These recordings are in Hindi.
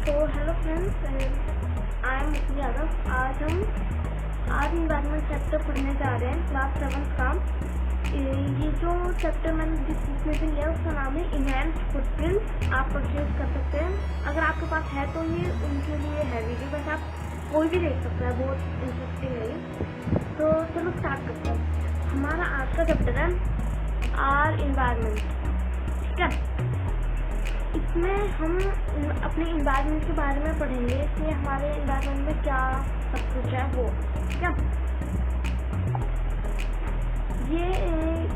तो हेलो फ्रेंड्स, आई एम मुक्ति यादव। आज इन्वायरमेंट चैप्टर पढ़ने जा रहे हैं क्लास 7 का। ये जो चैप्टर मैंने जिस बुक में भी लिया उसका नाम है इनहैंस्ड फुटप्रिंट्स। आप परचेज कर सकते हैं, अगर आपके पास है तो ये उनके लिए है वीडियो, बस आप कोई भी देख सकता है, बहुत इंटरेस्टिंग है ये। तो चलो स्टार्ट करते हैं। हमारा आज का चैप्टर है आर इन्वायरमेंट, ठीक है। इसमें हम अपने इन्वायरमेंट के बारे में पढ़ेंगे कि हमारे इन्वायरमेंट में क्या सब कुछ है वो, ठीक है। ये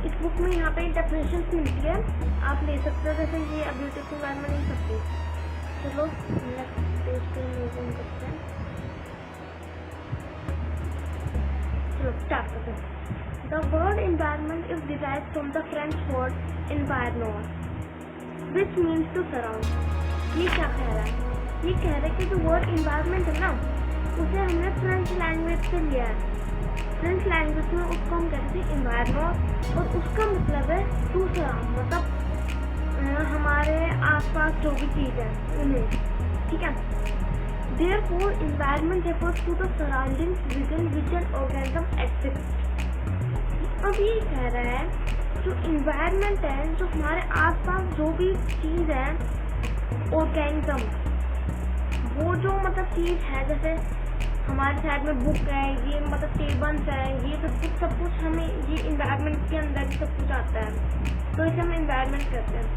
इस बुक में यहाँ पे डेफिनेशन मिलती है, आप ले सकते हो, जैसे ये अ ब्यूटीफुल इन्वायरमेंट नहीं सकती। चलो नेक्स्ट पेज पे मूव ऑन करते हैं। चलो स्टार्ट करते हैं। The word environment is derived from the French word environner which means to surround। ये क्या कह रहा है? ये कह रहा है कि जो वर्ड इन्वायरमेंट है ना, उसे हमने फ्रेंच लैंग्वेज से लिया है। फ्रेंच लैंग्वेज में उसको हम कहते हैं इन्वायरनमेंट, और उसका मतलब है टू सराउंड, मतलब हमारे आसपास जो भी चीज है उन्हें, ठीक है। Therefore, environment refers to the surroundings within which an organism exists। अब ये कह रहा है जो इन्वायरमेंट है, जो हमारे आसपास जो भी चीज है, ऑर्गेनिज्म, वो जो मतलब चीज है, जैसे हमारे साइड में बुक है, ये मतलब टेबल्स है, ये सब कुछ हमें ये इन्वायरमेंट के अंदर ही सब कुछ आता है, तो इसे हम इन्वायरमेंट कहते हैं।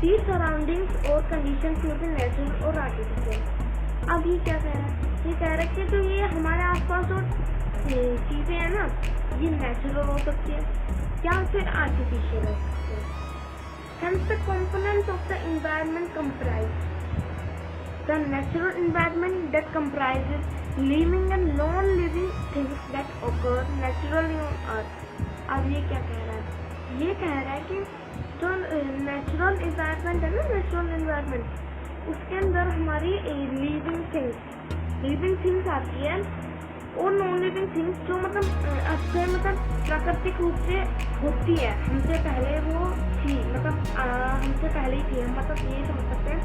दी सराउंडिंग्स और कंडीशंस में से नेचुरल और आर्टिफिशियल। अब ये क्या कह रहा है? ये कह रहा है कि जो ये हमारे आसपास जो चीजें हैं ना, ये नेचुरल हो सकती है या फिर आर्टिफिशियल हो सकती है। Hence the components of the environment comprise the natural environment that comprises living and non-living things that occur naturally on earth। अब ये क्या कह रहा है? ये कह रहा है कि जो नेचुरल इन्वायरमेंट है ना, नेचुरल इन्वायरमेंट, उसके अंदर हमारी लिविंग थिंग्स आती है और नॉन लिविंग थिंग्स जो मतलब अच्छे मतलब प्राकृतिक रूप से होती है, हमसे पहले वो थी, मतलब हमसे पहले ही थी। हम मतलब ये समझ सकते हैं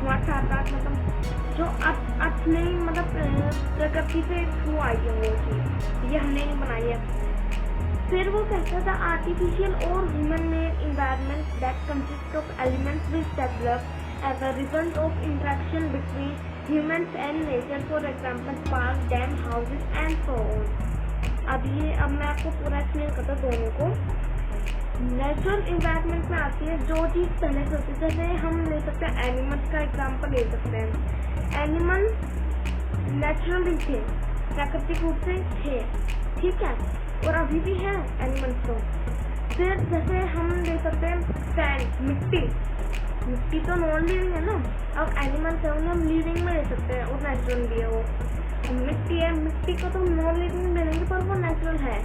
हमारे साथ मतलब जो अपने मतलब प्रकृति से थ्रू आई है वो चीज, ये हमने नहीं बनाई है। फिर वो कहता था आर्टिफिशियल और human made environment that consist of elements which develop as a result of interaction between humans and nature, for example parks, dam, houses and so on। अब मैं आपको पूरा एक्सप्लेन करता हूँ दोनों को। नेचुरल इन्वायरमेंट में आती है जो चीज पहले से होती है, जैसे हम ले सकते हैं एनिमल्स का एग्जाम्पल ले सकते हैं। एनिमल्स नेचुरली थे, प्राकृतिक रूप से थे, ठीक है, और अभी भी है एनिमल्स तो। फिर जैसे हम ले सकते हैं सैंड, मिट्टी तो नॉन लिविंग है ना, अब एनिमल्स है उन्हें हम लिविंग में ले सकते हैं और नेचुरल भी है वो। मिट्टी है, मिट्टी को तो नॉन लिविंग ले लेंगे पर वो नेचुरल है,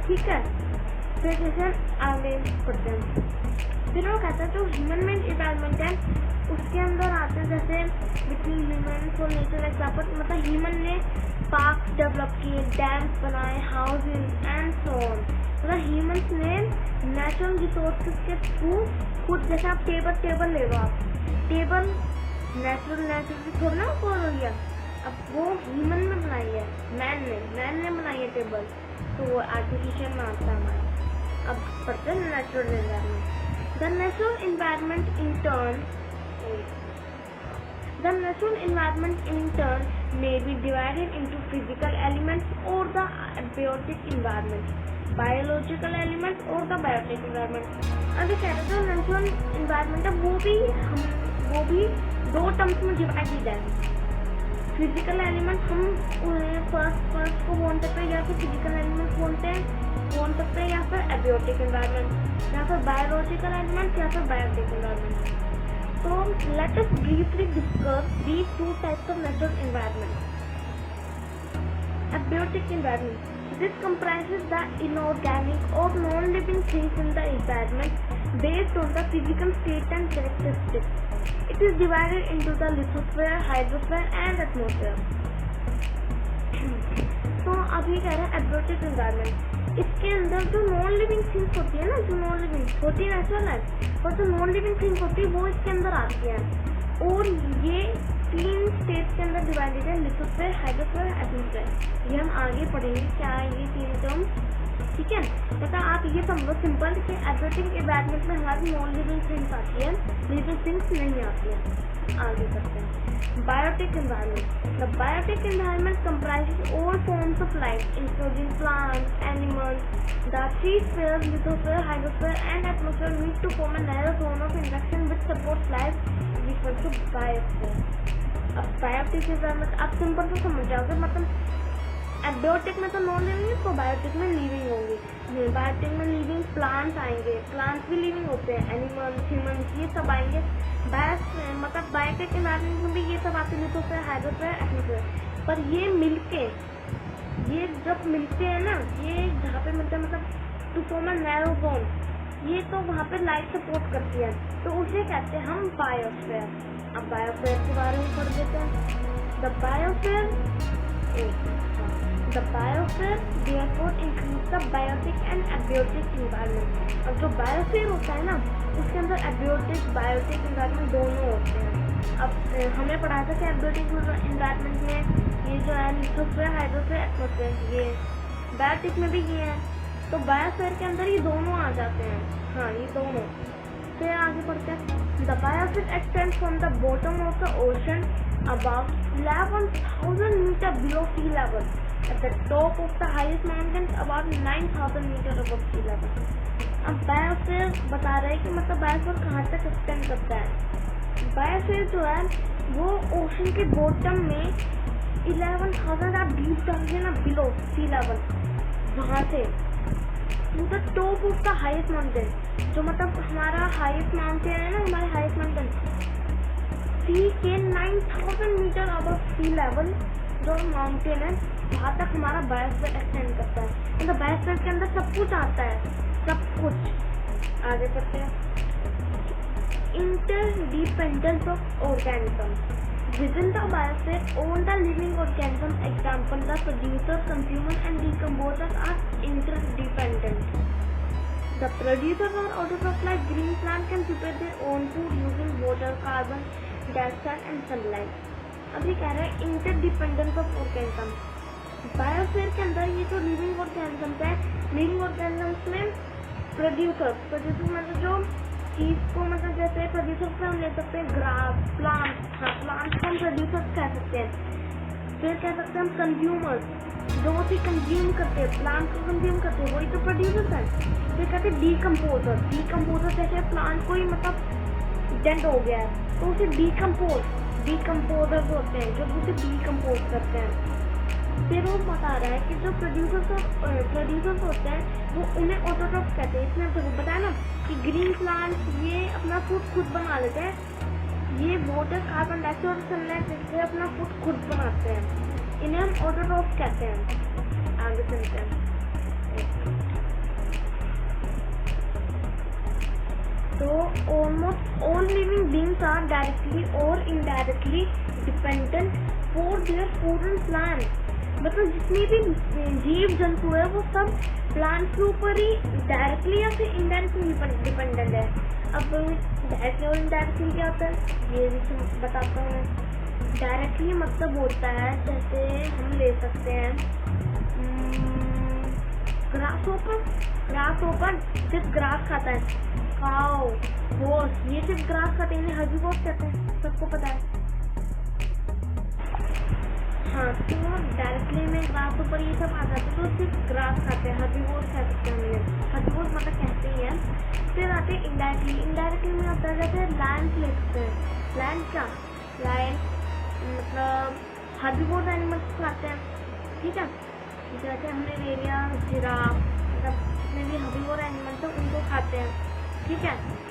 ठीक है। फिर जैसे आगे पढ़ते हैं, फिर वो कहता है जो ह्यूमन मेड इन्वायरमेंट है उसके अंदर आते हैं जैसे बिटवीन ह्यूमन और नेचर एग्जाम्पल, मतलब ह्यूमन ने पार्क डेवलप किए, डैम्स बनाए, हाउसेज एंड सो ऑन। मतलब ह्यूमंस ने नेचुरल रिसोर्सेज के थ्रू खुद, जैसे आप टेबल ले लो, आप टेबल नेचुरल थोड़ा ना हो रही है, अब वो ह्यूमन ने बनाई है, मैन ने बनाई है टेबल, तो वो आर्टिफिशियल में आता है हमारा। अब पढ़ते हैं natural environment. The natural environment in turn may be divided into physical elements or the abiotic environment, biological elements or the biotic environment। अभी कह रहे जो नेचुरल इन्वायरमेंट है वो भी दो टर्म्स में डिवाइड की जाए। फिजिकल एलिमेंट हम फर्स्ट को बोल सकते हैं, या फिर फिजिकल एलिमेंट बोल सकते हैं, या फिर एबियोटिक एनवायरनमेंट, या फिर बायोलॉजिकल एलिमेंट, या फिर बायोटिक एनवायरनमेंट। तो let us briefly discuss these two types of natural environment। Abiotic environment, this comprises the inorganic or non-living things in the environment based on the physical state and characteristics। It is divided into the lithosphere, hydrosphere and atmosphere। तो अभी कह रहे हैं एबियोटिक एनवायरनमेंट, इसके अंदर जो नॉन लिविंग थिंग्स होती है ना, जो नॉन लिविंग होती है नेचुरल है, और जो नॉन लिविंग थिंग्स होती है वो इसके अंदर आती है। और ये 3 स्टेट के अंदर डिवाइडेड है, लिथोस्फीयर, हाइड्रोस्फीयर, एटमॉस्फेयर। ये हम आगे पढ़ेंगे क्या है ये 3 टर्म, ठीक है। तथा आप ये समझो सिंपल कि एक्वेटिक एनवायरनमेंट में हमारी नॉन लिविंग थिंग्स आती है, लिविंग थिंग्स नहीं आती है। आगे करते हैं biotic environment. The biotic environment comprises all forms of life including plants, animals. The 3 spheres, lithosphere, hydrosphere and atmosphere meet to form a narrow zone of interaction which supports life, is equal to biosphere. अब बायोटिक एनवायरनमेंट आप सिंपल तो समझ जाओगे, मतलब एबियोटिक में तो नॉन लिविंग है, तो बायोटिक में लिविंग होंगी। बायोटिक में लिविंग प्लांट्स आएंगे, प्लांट्स भी लिविंग होते हैं, एनिमल्स, ह्यूमंस, ये सब आएंगे। मतलब बायोटिक एनवायरनमेंट में भी ये सब आते हैं, लिथोस्फीयर, हाइड्रोस्फीयर, एटमॉस्फेयर। पर ये मिलके, ये जब मिलते हैं ना, ये जहाँ पे मिलते हैं मतलब to form a narrow zone, ये तो वहाँ पे लाइफ सपोर्ट करती है, तो उसे कहते हैं हम बायोस्फीयर। अब बायोस्फीयर के बारे में पढ़ लेते हैं। The biosphere therefore includes the biotic and abiotic environment। अब जो बायोस्फीयर होता है ना, उसके अंदर एबियोटिक, बायोटिक एनवायरनमेंट दोनों होते हैं। अब हमने पढ़ा था कि एबियोटिक एनवायरनमेंट में ये जो है लिथोस्फीयर, हाइड्रोस्फीयर, एटमॉस्फेयर, ये बायोटिक में भी ये है, तो बायोस्फीयर के अंदर ये दोनों आ जाते हैं। हाँ, ये दोनों। फिर आगे बढ़ते हैं। The biosphere extends from the bottom of the ocean about 11,000 meter below sea level at the top of the highest mountains about 9,000 meter above sea level। अब बायोस्फीयर बता रहे हैं कि मतलब बायोस्फीयर कहाँ तक एक्सटेंड करता है। बायोस्फीयर जो है वो ओशन के बॉटम में 11,000 आप डीप जाओगे ना बिलो सी लेवल, वहाँ से to the top of the highest mountain, जो मतलब हमारा हाईएस्ट माउंटेन है ना, हमारे हाईएस्ट माउंटेन सी के 9,000 मीटर अबव सी लेवल जो माउंटेन है, वहाँ तक हमारा बायोस्फीयर एक्सटेंड करता है। मतलब बायोस्फीयर के अंदर सब कुछ आता है, सब कुछ। आगे बढ़ते हैं। Interdependence of organism within the biosphere, all the living organisms, example the producer, consumer and decomposer are interdependent. The producers or autotrophs like green plant can prepare their own food using water, carbon dioxide and sunlight। अभी कह रहे हैं इंटरडिपेंडेंस ऑफ ऑर्गेनिज्म। बायोस्फीयर के अंदर ये जो लिविंग ऑर्गेनिजम्स है, लिविंग ऑर्गेनिजम्स में प्रोड्यूसर्स मतलब जो चीज को मतलब जैसे प्रोड्यूसर्स को हम ले सकते हैं ग्रास, प्लांट, हाँ प्लांट को हम प्रोड्यूसर्स कह सकते हैं। फिर कह सकते हैं हम कंज्यूमर्स, जो उसे कंज्यूम करते हैं, प्लांट को कंज्यूम करते हैं, वही तो प्रोड्यूसर्स हैं। फिर कहते हैं डीकम्पोजर, डीकम्पोजर जैसे प्लांट को ही मतलब डेड हो गया है तो उसे डीकम्पोजर्स होते हैं जो उसे डीकम्पोज करते हैं। फिर वो बता रहा है कि जो प्रोड्यूसर्स होते हैं वो उन्हें ऑटोट्रॉफ्स कहते हैं। इसमें आपको बताया ना कि ग्रीन प्लांट ये अपना फूड खुद बना लेते हैं, ये वाटर, कार्बन डाइऑक्साइड और सनलाइट से अपना फूड खुद बनाते हैं, इन्हें हम ऑटोट्रॉफ्स कहते हैं। आगे चलते हैं। तो almost all living beings are directly और indirectly dependent for their food and plant. मतलब जितनी भी जीव जंतु है वो सब प्लांट्स के ऊपर ही डायरेक्टली या फिर इनडायरेक्टली डिपेंडेंट है। अब डायरेक्टली और इनडायरेक्टली क्या होता है ये भी बताता हूँ मैं। डायरेक्टली मतलब होता है जैसे हम ले सकते हैं ग्रास ओपर सिर्फ ग्रास खाता है, काऊ, हॉर्स, ये सिर्फ ग्रास खाते हैं, हर्बीवोर्स कहते हैं, सबको पता है। हाँ, तो डायरेक्टली में ग्रास ऊपर ये सब आ जाते तो सिर्फ ग्रास खाते हैं, हर्बीवोर्स कह सकते हैं हम, हर्बीवोर्स मतलब कहते ही हैं। फिर आते हैं इनडायरेक्टली, इनडायरेक्टली में आता है जैसे लायंस ले सकते हैं। लायंस क्या, लायन मतलब हर्बीवोर्स एनिमल्स खाते हैं, ठीक है। जैसे हमने ले लिया जिराफ, मतलब जितने भी हर्बीवोर एनिमल्स हैं उनको खाते हैं, ठीक है।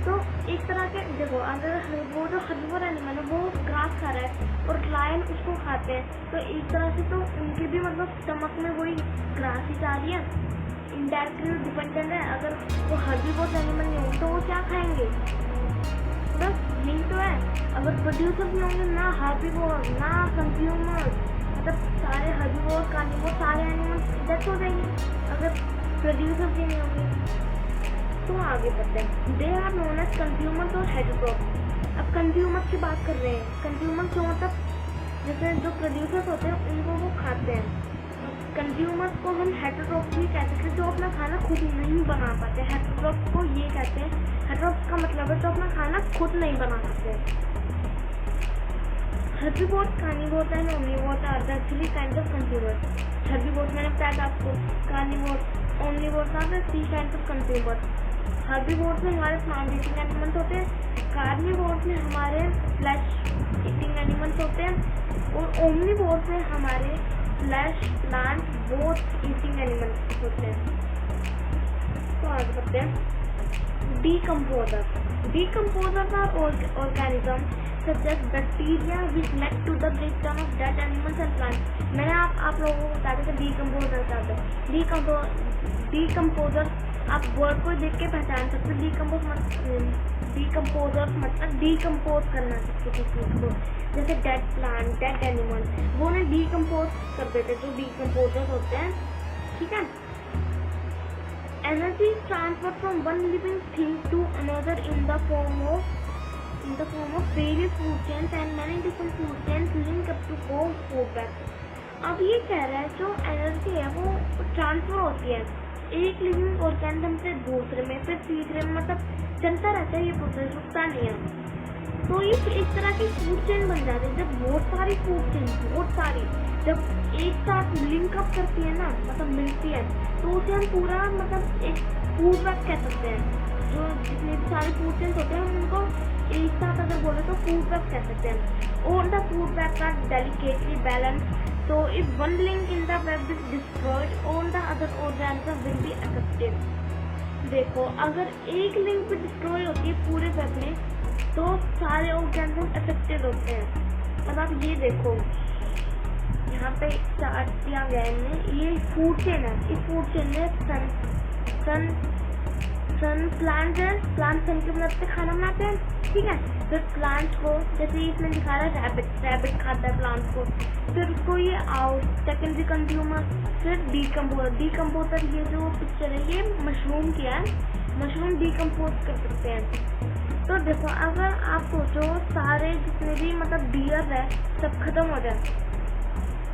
तो एक तरह के देखो अगर वो जो हर्बीवोर एनिमल है वो घास खा रहा है और लायन उसको खाते हैं, तो एक तरह से तो उनके भी मतलब स्टमक में वही घास ही जा रही है, इनडायरेक्टली डिपेंडेंट है। अगर वो हर्बीवोर एनिमल नहीं होंगे तो वो क्या खाएंगे, बस यही तो है। अगर प्रोड्यूसर्स नहीं होंगे ना हर्बीवोर ना कंज्यूमर्स, मतलब सारे हर्बीवोर कार्निवोर सारे एनिमल्स डेथ हो जाएंगे अगर प्रोड्यूसर्स ही नहीं होंगे। तो आगे बढ़ते हैं। They are known as consumers और हेटेरोट्रॉफ्स। अब कंज्यूमर की बात कर रहे हैं। कंज्यूमर जो मतलब जैसे जो प्रोड्यूसर्स होते हैं उनको वो खाते हैं। कंज्यूमर को हम हेटेरोट्रॉप्स भी कहते हैं जो अपना खाना खुद नहीं बना पाते। हेटेरोट्रॉप्स को ये कहते हैं, हेटेरोट्रॉप्स का मतलब है जो अपना खाना खुद नहीं बना सकते। herbivores, carnivores and omnivores are the three kinds of consumers. Herbivores मैंने बताया था आपको, carnivores, omnivores are the three kinds of consumers. Herbivores में हमारे plant eating animals होते हैं, carnivores में हमारे flesh eating animals होते हैं और omnivores में हमारे flesh, plant, both eating animals होते हैं। तो आगे बढ़ते हैं। Decomposers are organisms such as bacteria which led to the breakdown of dead animals and plants. मैंने आप लोगों को बताया था decomposer क्या होता है। Decomposer आप वर्ड को देख के पहचान सकते हो। decomposer मतलब डिकम्पोज करना किसी चीज को, जैसे डेड प्लांट, डेड एनिमल, वो उन्हें डिकम्पोज कर देते जो डिकम्पोजर होते हैं, ठीक है। Energy is transferred from one living thing to another in the form of various food chains and many different food chains link up to form food web. अब ये कह रहा है जो एनर्जी है वो ट्रांसफर होती है एक लिविंग ऑर्गेनिज्म से दूसरे में, फिर तीसरे में, मतलब चलता रहता है, ये प्रोसेस रुकता नहीं है। तो ये एक तरह की फूड चेन बन जाती है। जब बहुत सारी फूड चेन, बहुत सारी जब एक साथ लिंक अप करती है ना, मतलब मिलती है, तो उसे हम पूरा मतलब एक फूड वेब कह सकते हैं। जो जितने भी सारे फूड चेन्स होते हैं उनको एक साथ अगर बोले तो फूड वेब कह सकते हैं। All the food webs are delicately balanced, so if one link in the web is destroyed, all the other organisms will be affected. देखो अगर एक लिंक भी डिस्ट्रॉय होती है पूरे वेब में तो सारे ऑर्गेनिज्म अफेक्टेड होते हैं। अब आप ये देखो यहाँ पे चार्ट दिया गया है, ये फूड चेन है। इस फूड चेन में सन प्लांट है, प्लांट सन की मदद से खाना बनाते हैं, ठीक है। फिर प्लांट को जैसे इसमें दिखा रहा है रैबिट खाता है प्लांट को, फिर उसको ये आउट सेकेंडरी कंज्यूमर, फिर डीकम्पोजर ये जो पिक्चर है ये मशरूम किया है, मशरूम डीकम्पोज कर सकते हैं। तो देखो अगर आप सोचो सारे जितने भी मतलब डियर है सब खत्म हो जाए,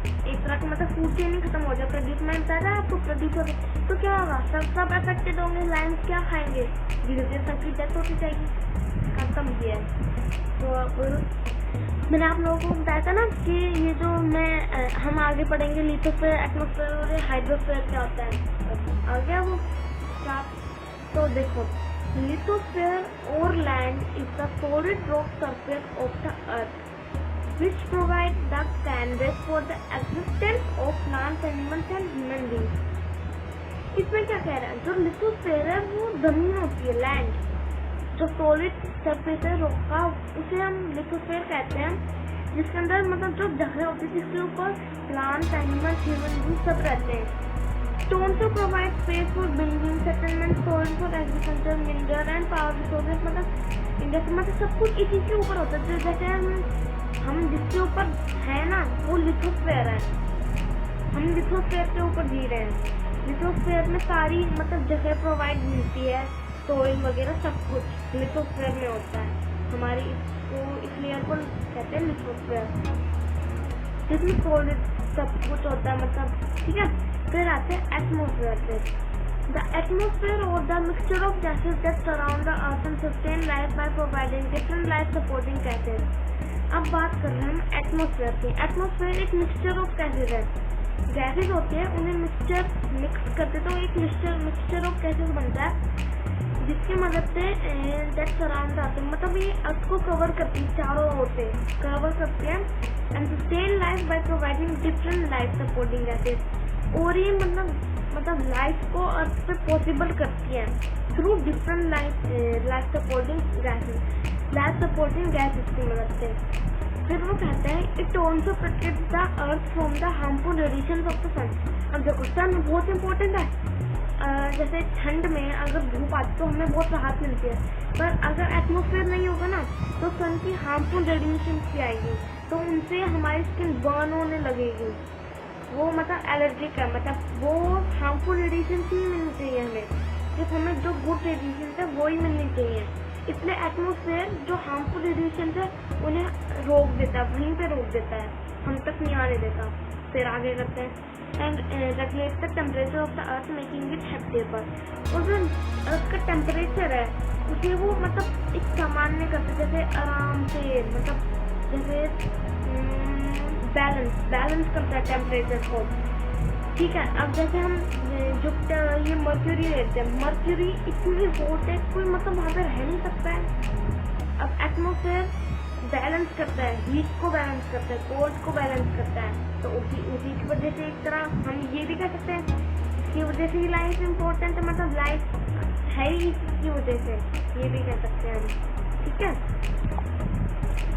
एक तरह का मतलब फूड चेन ही खत्म हो जाए, प्रोड्यूस मैंने बताया आपको प्रोड्यूस हो गए तो क्या होगा, सब अफेक्टेड होंगे, लाइन्स क्या खाएंगे, धीरे धीरे सबकी डेथ होती जाएगी। खत्म ये है। तो अब मैंने आप लोगों को बताया था ना कि ये जो हम आगे पढ़ेंगे लिथोस्फीयर, एटमॉस्फेयर और हाइड्रोस्फीयर क्या होता है, आ गया वो क्या। तो देखो लिथोस्फीयर और land is the solid rock surface of the earth which provide the canvas for the existence of plants, animals and human beings. इसमें क्या कह रहा है, जो लिथोस्फीयर है वो जमीन होती है, लैंड, जो सॉलिड सरफेस है रॉक का उसे हम लिथोस्फीयर कहते हैं, जिसके अंदर मतलब जो जगह होती है जिसके ऊपर प्लांट्स, एनिमल्स, ह्यूमन बींग्स सब रहते हैं। Stones to provide space for building, settlement, soil for agriculture, mineral and power resources, मतलब सब कुछ इसी के ऊपर होता है। जैसे हम जिसके ऊपर है ना वो लिथोस्फीयर है, हम लिथोस्फीयर के ऊपर जी रहे हैं। लिथोस्फीयर में सारी मतलब जगह प्रोवाइड मिलती है, सोइल वगैरह सब कुछ लिथोस्फीयर में होता है। हमारी इसको इस लेयर को कहते हैं लिथोस्फीयर, जिसमें सॉलिड सब कुछ होता है, मतलब ठीक है। फिर आते हैं एटमॉस्फेयर पे। The atmosphere or the mixture of gases that surround the earth and sustain life by providing different life supporting gases. अब बात कर रहे हैं हम एटमॉस्फेयर की। एटमॉस्फेयर एक मिक्सचर ऑफ गैसेज है, गैसेज होते हैं उन्हें मिक्स करते तो एक मिक्सचर ऑफ गैसेज बनता है जिसकी मदद से दैट सराउंड आते हैं, मतलब ये अर्थ को कवर करती है, चारों ओर से कवर करते हैं and sustain life by providing different life supporting gases. और ये मतलब लाइफ को अर्थ पे पॉसिबल करती है through different life supporting gases की मदद से। फिर वो कहता है it also protect the earth from the harmful radiation of the sun. अब देखो सन बहुत इंपॉर्टेंट है, जैसे ठंड में अगर धूप आती तो हमें बहुत राहत मिलती है, पर अगर एटमॉस्फेयर नहीं होगा ना तो सन की हार्मफुल रेडिएशन भी आएगी, तो उनसे हमारी स्किन बर्न होने लगेगी, वो मतलब एलर्जिक है, मतलब वो हार्मफुल रेडिएशन ही मिलनी चाहिए हमें, सिर्फ हमें जो गुड रेडिएशन है वो ही मिलनी चाहिए। इसलिए एटमॉस्फेयर जो हार्मफुल रेडिएशन है उन्हें रोक देता है, वहीं पे रोक देता है, हम तक नहीं आने देता। फिर आगे करते हैं and regulate the temperature of the earth making it habitable. और जो अर्थ का टेम्परेचर है उसे वो मतलब एक सामान्य करते, जैसे आराम से मतलब जैसे बैलेंस करता है टेम्परेचर को। ठीक है, अब जैसे हम जो ये मर्क्यूरी लेते हैं, मर्क्यूरी इतनी हॉट है कोई मतलब वहाँ पे रह नहीं सकता है। अब एटमॉस्फेयर बैलेंस करता है, हीट को बैलेंस करता है, कोल्ड को बैलेंस करता है। तो उसी की वजह से एक तरह हम ये भी कह सकते हैं इसकी वजह से ही लाइफ इम्पोर्टेंट है, मतलब लाइफ है ही इसकी वजह से, ये भी कह सकते हैं हम।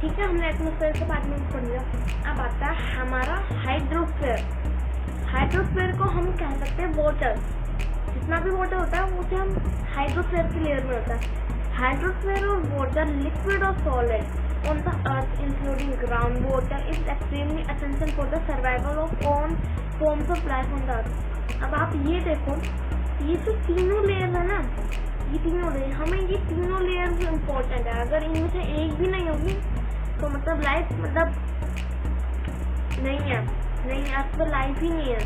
ठीक है, हमने एटमॉस्फेयर के बारे में पढ़ लिया। अब आता है हमारा हाइड्रोस्फेयर। हाइड्रोस्फेयर को हम कह सकते हैं वाटर, जितना भी वाटर होता है उसे हम हाइड्रोस्फेयर की लेयर में होता है। हाइड्रोस्फेयर और वाटर लिक्विड और solid on the earth including ground water is extremely essential for the survival of all forms of life on the earth. अब आप ये देखो, ये जो तीनों लेयर है ना, ये तीनों लेयर, हमें ये तीनों लेयर इम्पोर्टेंट है। अगर इनमें से एक भी नहीं होगी तो मतलब लाइफ मतलब नहीं है, अर्थ पर लाइफ ही नहीं है।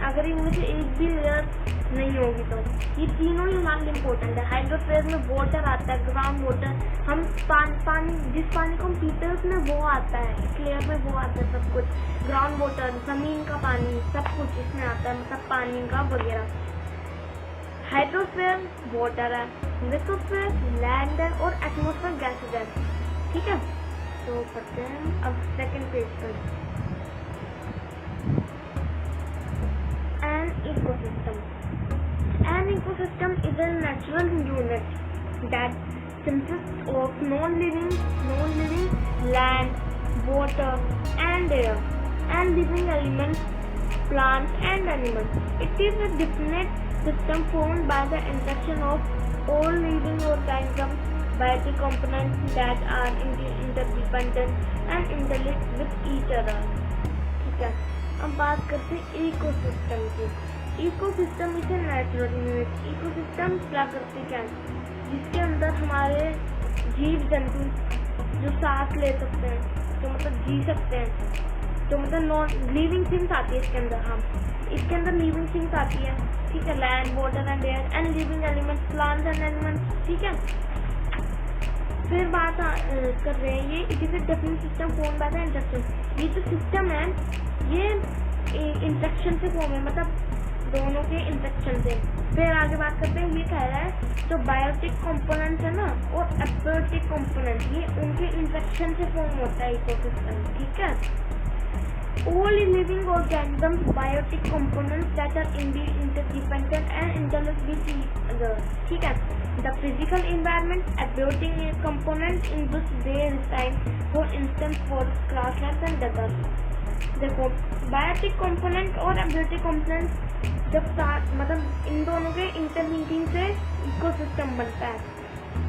अगर इनमें से एक भी लेयर नहीं होगी तो ये तीनों ही हमारे इम्पोर्टेंट है। हाइड्रोस्फीयर में वाटर आता है, ग्राउंड वाटर, हम पानी जिस पानी को हम पीते हैं उसमें वो आता है, इस लेयर में वो आता है सब कुछ। ग्राउंड वाटर जमीन का पानी सब कुछ इसमें आता है, मतलब पानी का वगैरह। हाइड्रोस्फीयर वाटर है, लिथोस्फीयर लैंड है और एटमॉस्फेयर गैसेज है। ठीक है, तो पढ़ते हैं अब सेकंड पेज पर। An ecosystem is a natural unit that consists of non-living land, water and air, and living elements, plants and animals. It is a definite system formed by the interaction of all living organisms, biotic components that are interdependent and interlinked with each other. ठीक है, अब बात करते हैं इकोसिस्टम की। इकोसिस्टम इसे नेचुरल यूनिट, इकोसिस्टम प्राकृतिक है जिसके अंदर हमारे जीव जंतु जो सांस ले सकते हैं, जो मतलब जी सकते हैं, जो मतलब नॉन लिविंग थिंग्स आती है इसके अंदर। हम इसके अंदर लिविंग थिंग्स आती है, ठीक है, land water and air and living elements, plants and animals. ठीक है, फिर बात कर रहे हैं ये it is a definite system form by the interaction. ये जो सिस्टम है ये इंटरेक्शन से फॉर्म है, मतलब दोनों के इंटरेक्शन से। फिर आगे बात करते हैं, ये कह रहा है जो बायोटिक कंपोनेंट्स है ना और एब्योटिक कंपोनेंट, ये उनके इंटरेक्शन से फॉर्म होता है इकोसिस्टम। ठीक है, all living organisms biotic components that are interdependent and interlinked with each other. ठीक है, the physical environment abiotic components in which they reside, for instance forest, grasslands and deserts. देखो बायोटिक कंपोनेंट और एब्योटिक कंपोनेंट जब साथ मतलब इन दोनों के इंटरलिंकिंग से इकोसिस्टम बनता है।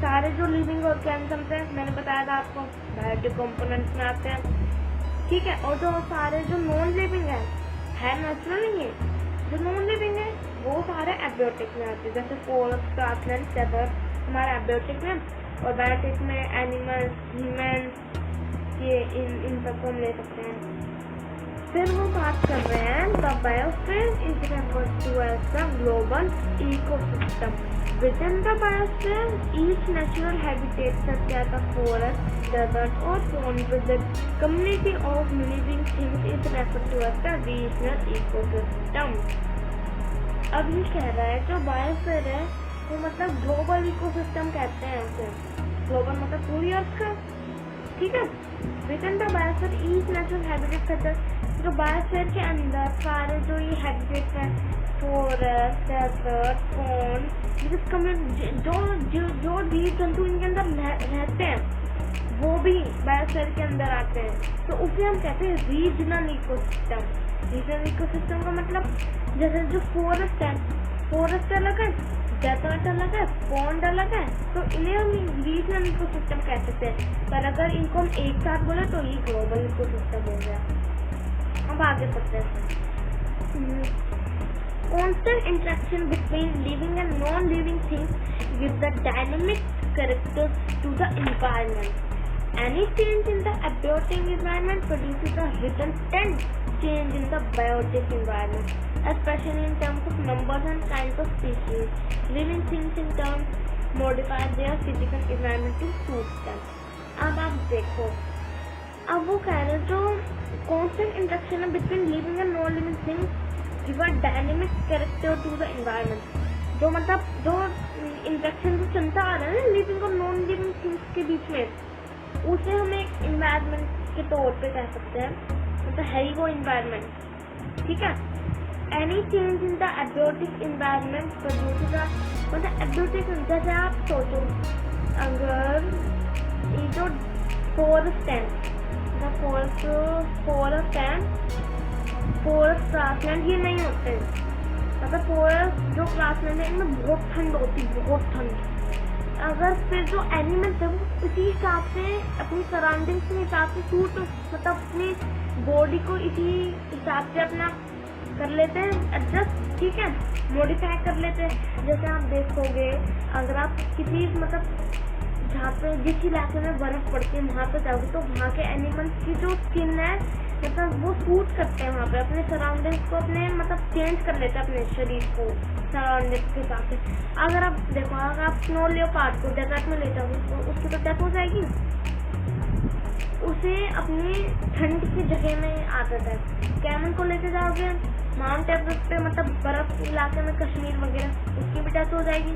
सारे जो लिविंग ऑर्गेनिजम्स हैं मैंने बताया था आपको बायोटिक कंपोनेंट्स में आते हैं। ठीक है, और जो सारे जो नॉन लिविंग है नेचुरल नहीं है, जो नॉन लिविंग है वो सारे एब्योटिक में आते हैं, जैसे फॉरेस्ट, ग्रासलैंड, डेजर्ट हमारे एब्योटिक में, और बायोटिक में एनिमल्स, ह्यूमंस, ये इन सबको हम ले सकते हैं। फिर वो बात कर रहे हैं the biosphere is referred to as the global ecosystem. Within the biosphere, each natural habitat such as a forest, desert or pond with a community of living things is referred to as the regional ecosystem. अब ये कह रहा है जो बायोस्फीयर है वो मतलब ग्लोबल इकोसिस्टम कहते हैं उसे। ग्लोबल मतलब पूरी अर्थ का। ठीक है, Within the biosphere, each natural habitat such as जो बायोस्फीयर के अंदर सारे जो ये हैबिटेट्स हैं, फॉरेस्ट, डेजर्ट, पॉन्ड, जो जीव जंतु इनके अंदर रहते हैं वो भी बायोस्फीयर के अंदर आते हैं, तो उसे हम कहते हैं रीजनल इकोसिस्टम। रीजनल इकोसिस्टम का मतलब जैसे जो फॉरेस्ट है, फॉरेस्ट अलग है, डेजर्ट अलग है, पॉन्ड अलग है, तो इन्हें हम रीजनल इकोसिस्टम कह सकते हैं। पर अगर इनको हम एक साथ बोले तो ये ग्लोबल इकोसिस्टम हो गया। अब आगे बढ़ते हैं। constant interaction between living and non-living things gives a dynamic character to the environment. Any change in the abiotic environment produces a resultant change in the biotic environment, especially in terms of numbers and kinds of species. Living things in turn modify their physical environment to suit them. अब आप देखो, अब वो कह रहे जो constant interaction है between living and non-living things give a dynamic character to the environment. जो मतलब जो इंटरेक्शन जो चलता आ रहा है ना लिविंग और नॉन लिविंग थिंग्स के बीच में, उसे हम एक इन्वायरमेंट के तौर पे कह सकते हैं, मतलब है ही वो इन्वायरमेंट, ठीक है। Any change in the abiotic environment produces अ, मतलब एबियोटिक, जैसे आप सोचो अगर ये जो फॉरेस्ट है, फॉरेस्ट ग्रासलैंड ये नहीं होते, मतलब फॉरेस्ट जो ग्रासलैंड है इनमें बहुत ठंड होती है, बहुत ठंड। अगर फिर जो एनिमल्स है वो इसी हिसाब से अपनी सराउंडिंग्स के हिसाब से सूट, मतलब अपनी बॉडी को इसी हिसाब से अपना कर लेते हैं एडजस्ट, ठीक है, मॉडिफाई कर लेते हैं। जैसे आप देखोगे अगर आप किसी मतलब जहाँ पे जिस इलाके में बर्फ पड़ती है वहाँ पे जाओगे तो वहाँ के एनिमल्स की जो स्किन है मतलब वो सूट करते हैं वहाँ पे अपने सराउंडिंग्स को, अपने मतलब चेंज कर लेते हैं अपने शरीर को सराउंडिंग्स के हिसाब से। अगर आप देखो, अगर आप स्नो लेपर्ड को डेजर्ट में ले जाओगे तो उसकी तो डेथ हो जाएगी, उसे अपनी ठंड की जगह में आदत है। कैमल को लेके जाओगे माउंट एवरेस्ट पे, मतलब बर्फ इलाके में कश्मीर वगैरह, उसकी भी डेथ हो जाएगी,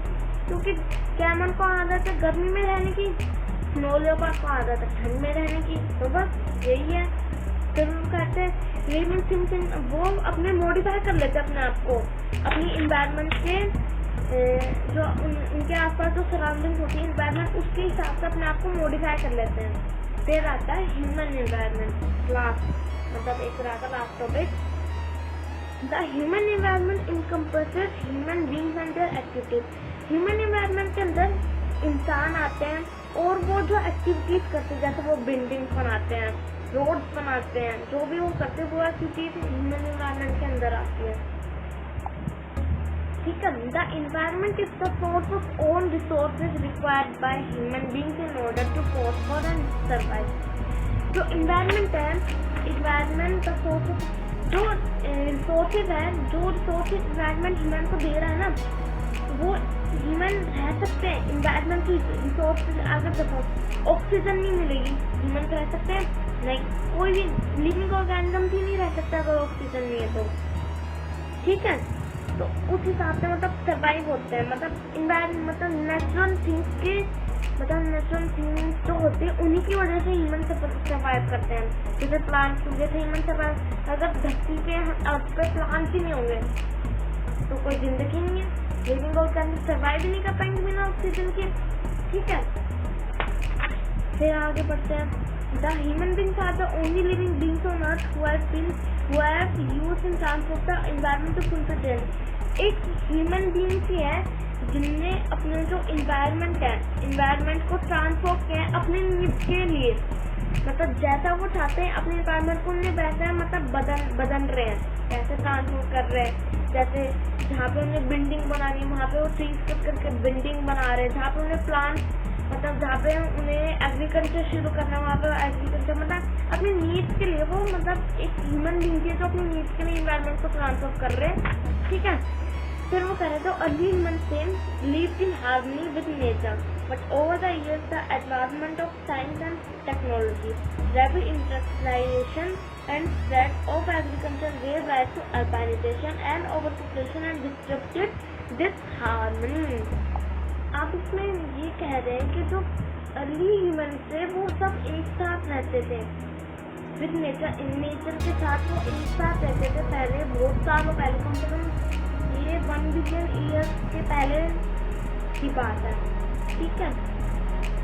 क्योंकि कैमल को आदत है गर्मी में रहने की, स्नो लेपर्ड को आदत है ठंड में रहने की। तो बस यही है। फिर वो कहते हैं लिविंग थिंग्स, वो अपने मॉडिफाई कर लेते हैं अपने आप को अपनी इन्वायरमेंट के जो उनके आसपास जो सराउंडिंग होती है इन्वायरमेंट, उसके हिसाब से अपने आप को मॉडिफाई कर लेते हैं। फिर आता है ह्यूमन इन्वायरमेंट, लास्ट, मतलब एक रहा था last topic. The human environment encompasses human beings and their activities. Human environment के अंदर इंसान आते हैं और वो जो एक्टिविटीज करते हैं, जैसे वो बिल्डिंग्स बनाते हैं, रोड्स बनाते हैं, जो भी वो करते हैं वो एक्टिविटीज ह्यूमन इन्वायरमेंट के अंदर आती है, ठीक है। The environment is the source of own resources required by human beings in order to prosper and survive. जो इन्वायरमेंट है, इन्वायरमेंट द सोर्स ऑफ जो रिसोर्सेज है, जो रिसोर्सेज इन्वायरमेंट ह्यूमन को दे रहा है ना, वो ह्यूमन रह सकते हैं। इन्वायरमेंट की रिसोर्सेज अगर देखो ऑक्सीजन नहीं मिलेगी ह्यूमन रह सकते हैं नहीं, कोई भी लिविंग ऑर्गेनिज्म भी नहीं रह सकता अगर ऑक्सीजन नहीं है तो, ठीक है। तो उस हिसाब से मतलब सर्वाइव होते हैं, मतलब इन्वायरमेंट मतलब नेचुरल थिंग्स के, मतलब नेचुरल थिंग्स जो होते हैं उन्हीं की वजह से ह्यूमन सर्वाइव करते हैं। जैसे प्लांट्स की वजह से ह्यूमन सर्वाइव, अगर धरती पे अर्थ पे प्लांट्स ही नहीं होंगे तो कोई जिंदगी नहीं है, लिविंग ऑर्गेनिज्म सर्वाइव ही नहीं कर पाएंगे बिना ऑक्सीजन के, ठीक है। फिर आगे बढ़ते हैं। The human beings are the only living beings on earth who have used in terms of the environment to fulfill their needs। एक ह्यूमन बीइंग्स ही है जिनने अपने जो इन्वायरमेंट है, इन्वायरमेंट को ट्रांसफॉर्म किया है अपने नीड्स के लिए, मतलब जैसा वो चाहते हैं अपने इन्वायरमेंट को उन्हें वैसा मतलब बदल रहे हैं, कैसे ट्रांसफॉर्म कर रहे हैं। जैसे जहाँ पे उन्हें बिल्डिंग बनानी है वहाँ पे वो ट्रीज कट करके बिल्डिंग बना रहे हैं, जहाँ पे उन्हें प्लांट मतलब जहाँ पे उन्हें एग्रीकल्चर शुरू करना है वहाँ पे एग्रीकल्चर, मतलब अपनी नीड्स के लिए वो मतलब एक ह्यूमन बीइंग है जो अपनी नीड्स के लिए इन्वायरमेंट को ट्रांसफॉर्म कर रहे हैं, ठीक है। फिर वो कह रहे थे early human same lived in harmony with nature, but over the years the advancement of science and technology, rapid industrialisation and spread of agriculture gave rise to urbanization and overpopulation and disrupted this harmony। आप इसमें ये कह रहे हैं कि जो अर्ली ह्यूमन थे वो सब एक साथ रहते थे विद नेचर, इन नेचर के साथ वो एक साथ रहते थे पहले, बहुत सालों पहले, कम से कम ये 1 बिलियन ईयर्स के पहले की बात है, ठीक है।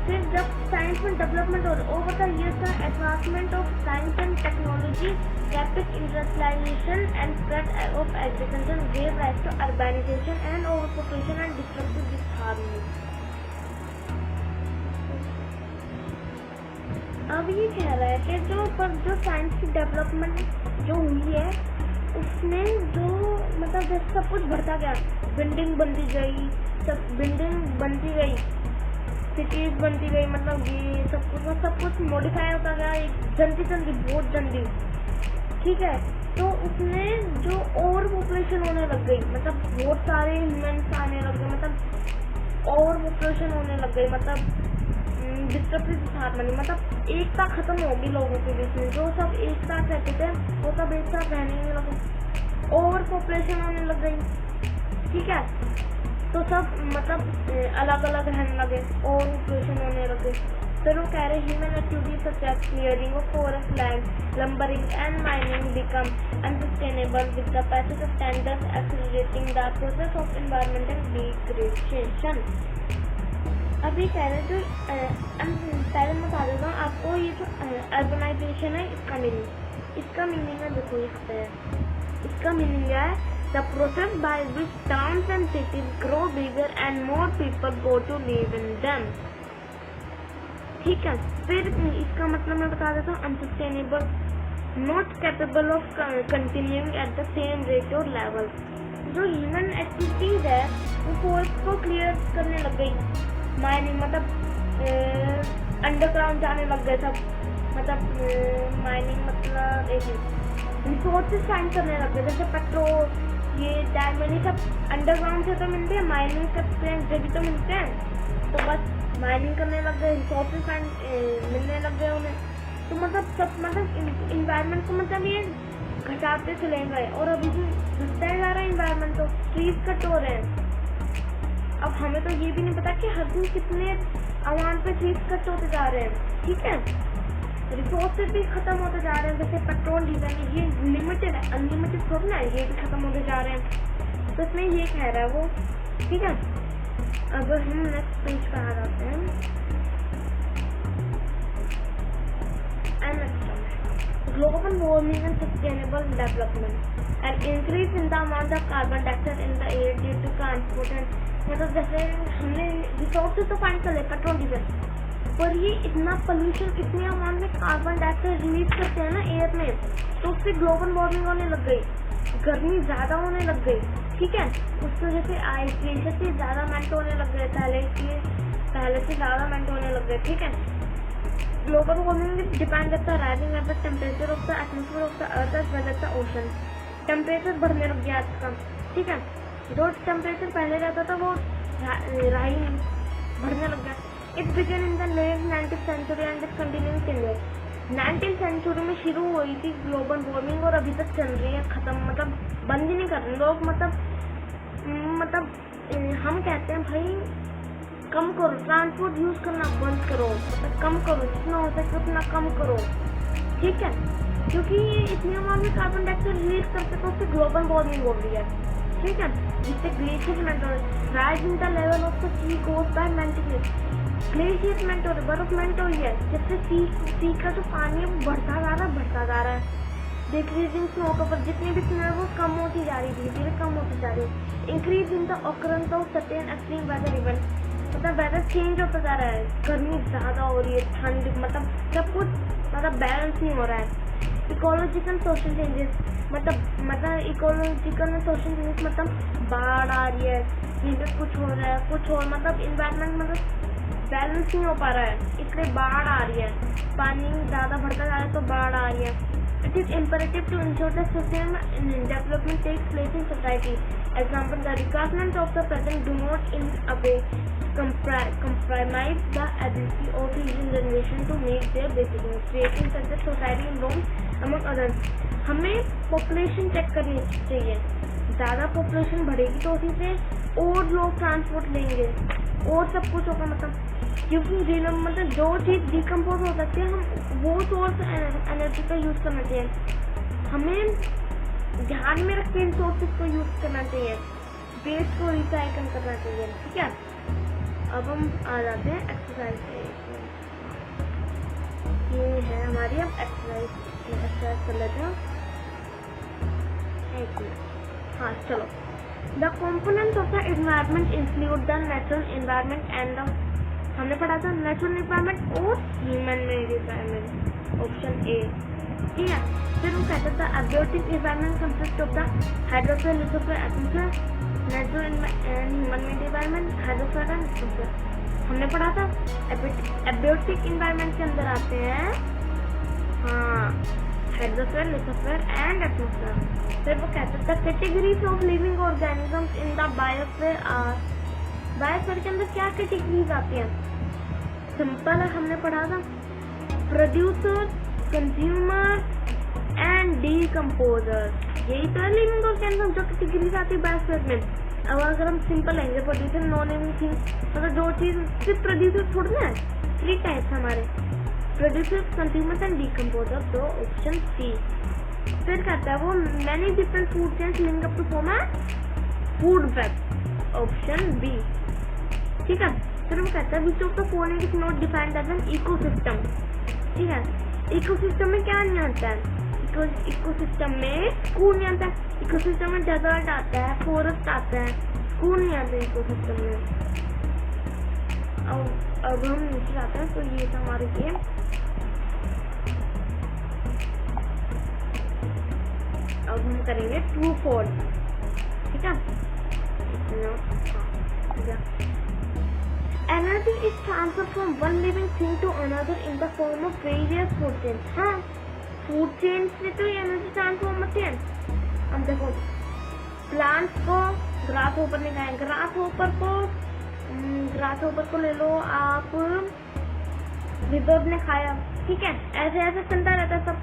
फिर जब साइंस में डेवलपमेंट हो रहा over the years the advancement of science and technology, rapid industrialisation and spread of agriculture gave rise to urbanization and overpopulation and disrupted this harmony। अब ये कह रहा है कि जो साइंस की डेवलपमेंट जो हुई है उसने जो मतलब जैसे सब कुछ बढ़ता गया, बिल्डिंग बनती गई, सब बिल्डिंग बनती गई, सिटीज बनती गई, मतलब ये सब कुछ मॉडिफाई होता गया जल्दी बहुत जल्दी। ठीक है, तो उसमें जो और पॉपुलेशन होने लग गई, मतलब बहुत सारे ह्यूमंस आने लग गए, मतलब और पॉपुलेशन होने लग गई, मतलब डिस्ट्रक्टिव साथ बनी, मतलब एकता खत्म होगी लोगों के बीच में। जो सब एक साथ रहते थे वो सब एक साथ रहने नहीं लगे, और पॉपुलेशन होने लग गई। ठीक है, तो सब मतलब अलग अलग रहने लगे और पॉपुलेशन होने लगे। फिर वो कह रहे human activities such as clearing of forest land, lumbering and mining become unsustainable with the passage of time, thus accelerating the process of environmental degradation। अभी कह रहे जो पहले मैं बता देता हूँ आपको, ये जो अर्बनाइजेशन है इसका मीनिंग है, देखो यहाँ पे इसका मीनिंग है the process by which towns and cities grow bigger and more people go to live in them. ठीक है, फिर इसका मतलब मैं बता देता हूँ unsustainable, not capable of continuing at the same rate और लेवल। जो ह्यूमन एक्टिविटीज है वो फॉरेस्ट को क्लियर करने लग गई, माइनिंग मतलब अंडरग्राउंड जाने लग गए सब, मतलब माइनिंग मतलब रिसोर्सेज फाइंड करने लग गए, जैसे पेट्रोल, ये डायमंड, ये सब अंडरग्राउंड से तो मिलते हैं, माइनिंग का भी तो मिलते हैं, तो बस माइनिंग करने लग गए, रिसोर्सेज फाइंड मिलने लग गए उन्हें। तो मतलब सब मतलब इन्वायरमेंट को मतलब ये घटाते चले गए, और अभी भी घटता जा रहा है इन्वायरमेंट, तो ट्रीज कट हो रहे हैं। अब हमें तो ये भी नहीं पता कि हर दिन कितने अमाउंट पे ट्रीज कट होते जा रहे हैं। ठीक है, रिसोर्सेज भी खत्म होते जा रहे हैं, जैसे पेट्रोल डीजल ये लिमिटेड है, अनलिमिटेड थोड़ी ना, ये भी खत्म होते जा रहे हैं। तो इसमें ये कह रहा है वो। ठीक है, अब हम नेक्स्ट पेज पे आ जाते हैं। Global warming and sustainable development and increase in the amount of carbon dioxide in the air due to transport and, मतलब जैसे हमने रिसोर्सेज तो फाइंड कर ले पेट्रोल डीजल, पर ये इतना पोल्यूशन, इतने अमाउंट में कार्बन डाइऑक्साइड रिलीज करते हैं ना एयर में, तो उससे ग्लोबल वार्मिंग होने लग गई, गर्मी ज्यादा होने लग गई। ठीक है, उस वजह से आइस ग्लेशियर से ज्यादा मेल्ट होने लग गए, पहले से ज्यादा मेल्ट होने लग गए। ठीक है, ग्लोबल वार्मिंग डिपेंड करता है rising average temperature of the atmosphere of the earth as well as the ocean. Temperature बढ़ने लग गया आज का। ठीक है, जो टेम्परेचर पहले रहता था वो बढ़ने लग गया। It began in the late 19th century and is continuing till date. 19th century में शुरू हुई थी ग्लोबल वार्मिंग और अभी तक चल रही है, खत्म मतलब बंद ही नहीं कर रहे लोग। मतलब हम कहते हैं भाई कम करो, ट्रांसपोर्ट यूज करना बंद करो, मतलब कम करो, जितना हो सके उतना कम करो। ठीक है, क्योंकि ये इतनी अमाउंट में कार्बन डाइऑक्साइड रिलीज करते तो उससे ग्लोबल वार्मिंग हो रही है। ठीक है, जिससे ग्लेशियर मेल्ट हो रहे हैं, rise in the level of the sea goes by melting, glacier melt हो रहे, बर्फ मेल्ट हो रही है, जिससे सी का जो पानी है वो बढ़ता जा रहा है। डिक्रीजिंग स्नो कवर, जितनी भी स्नो है वो कम होती जा रही है, धीरे धीरे कम होती जा रही है। Increase in the occurrence of certain extreme weather event, मतलब वेदर चेंज होता जा रहा है, गर्मी ज्यादा हो रही है, ठंड, मतलब सब कुछ मतलब बैलेंस नहीं हो रहा है। इकोलॉजिकल सोशल चेंजेस, मतलब इकोलॉजिकल सोशल चेंजेस मतलब बाढ़ आ रही है, यहीं पे कुछ हो रहा है, कुछ और मतलब इन्वायरमेंट मतलब बैलेंस नहीं हो पा रहा है, इसलिए बाढ़ आ रही है, पानी ज्यादा बढ़ता जा रहा है तो बाढ़ आ रही है। It is imperative to ensure that sustainable development takes place in society. Example, the requirements of the present do not in a way compromise the ability of the generation to meet their basic needs, creating such a society in norms among others. हमें पॉपुलेशन चेक करनी चाहिए, ज़्यादा पॉपुलेशन बढ़ेगी तो उसी से और लोग ट्रांसपोर्ट लेंगे और सब कुछ होगा, मतलब क्योंकि मतलब जो चीज़ डिकम्पोज हो सकती है हम वो सोर्स एनर्जी का यूज़ करना चाहिए। हमें ध्यान में रख के रिसोर्सेज को यूज़ करना चाहिए, वेस्ट को रिसाइकल करना चाहिए। ठीक है, अब हम आ जाते हैं एक्सरसाइज पे। ये है हमारी अब एक्सरसाइज कर लेते हैं। एक मिनट, हाँ चलो। The components of the environment include the natural environment and the, हमने पढ़ा था नेचुरल एनवायरमेंट और human made environment, option A. ठीक है। फिर वो कहता था abiotic environment consist of the hydrosphere, lithosphere, atmosphere, natural and human made environment, hydrosphere and lithosphere हमने पढ़ा था। एबियोटिक एनवायरनमेंट के अंदर आते हैं हाँ हाइड्रोस्फीयर, लिथोस्फीयर एंड एटमॉस्फेयर। फिर वो कहता था categories of living organisms in the biosphere are, biosphere के अंदर क्या कैटेगरीज आती हैं? सिंपल है, हमने पढ़ा था प्रोड्यूसर, कंज्यूमर एंड डीकम्पोजर, यही तो है लिविंग ऑर्गेनिज्म जो कैटेगरीज आती है बायोस्फीयर में। अब अगर हम सिंपल लेंगे प्रोड्यूसर नॉन लिविंग थिंग्स, मतलब जो चीज सिर्फ प्रोड्यूसर थोड़ी ना है, 3 टाइप्स हमारे प्रोड्यूसर, कंज्यूमर एंड डीकम्पोजर, तो ऑप्शन सी। फिर कहता है वो many different food chains link up to form a food web, option B. ठीक है। फिर वो कहता है which of the following is not defined as an ecosystem. ठीक है, इकोसिस्टम में क्या नहीं आता है? इकोसिस्टम में स्कूल नहीं आता है, इकोसिस्टम में डेजर्ट आता है, फॉरेस्ट आता है, स्कूल नहीं आता है इकोसिस्टम में। अब हम नीचे जाते हैं, तो ये था हमारे गेम। अब हम करेंगे ट्रू फॉल्स। ठीक है, energy is transfer from one living thing to another in the form of various food chains. हाँ, फूड चेन्स में तो एनर्जी ट्रांसफॉर्म होती है। अब देखो प्लांट्स को ग्रास होपर ने खाया, ग्रास होपर को ले लो आप, विदर्भ ने खाया। ठीक है, ऐसे ऐसे चलता रहता है सब।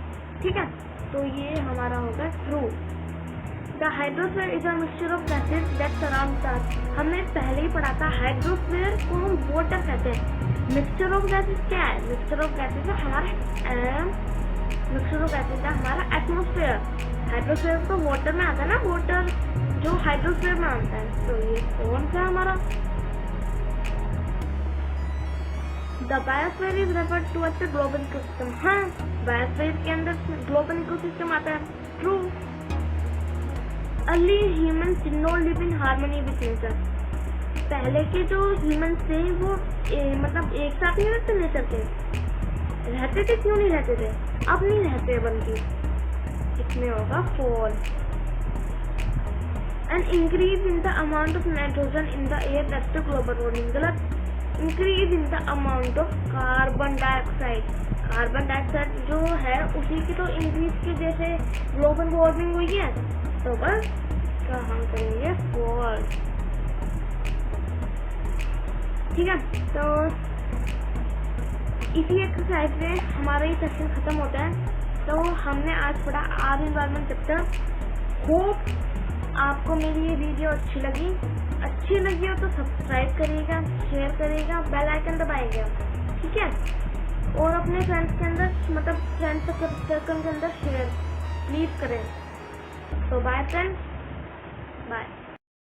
ठीक है, तो ये हमारा होगा true. The hydrosphere is a mixture of gases that surround us. हमने पहले ही पढ़ा था हाइड्रोस्फीयर को हम वाटर कहते हैं। मिक्सचर ऑफ गैसेस क्या है? मिक्सचर ऑफ गैसेस है हमारा मिक्सचर ऑफ गैसेस है हमारा एटमॉस्फेयर। हाइड्रोस्फीयर तो वाटर में आता है ना, वाटर जो हाइड्रोस्फीयर में आता है। तो ये कौन सा हमारा? The biosphere is referred to as the global ecosystem. हाँ, बायोस्फीयर के अंदर ग्लोबल इकोसिस्टम आता है। True. Early humans did not live in harmony with nature. पहले के जो ह्यूमन्स थे वो मतलब एक साथ नहीं रहते नेचर के, रहते थे। क्यों नहीं रहते थे? अब नहीं रहते, बल्कि इसमें होगा fall. And increase in the amount of nitrogen in the air that's the global warming. गलत। Increase in the amount of carbon dioxide. Carbon dioxide जो है उसी की तो इंक्रीज की जैसे ग्लोबल वार्मिंग हुई है, तो बस तो हम करेंगे फॉल। ठीक है, तो इसी एक्सरसाइज में हमारा ये सेक्शन खत्म होता है। तो हमने आज पढ़ा आर एनवायरनमेंट चैप्टर। होप आपको मेरी ये वीडियो अच्छी लगी हो तो सब्सक्राइब करिएगा, शेयर करिएगा, बेल आइकन दबाइएगा। ठीक है, और अपने फ्रेंड्स के अंदर मतलब फ्रेंड्स सर्कल के अंदर शेयर प्लीज करें। तो बाय फ्रेंड्स, बाय।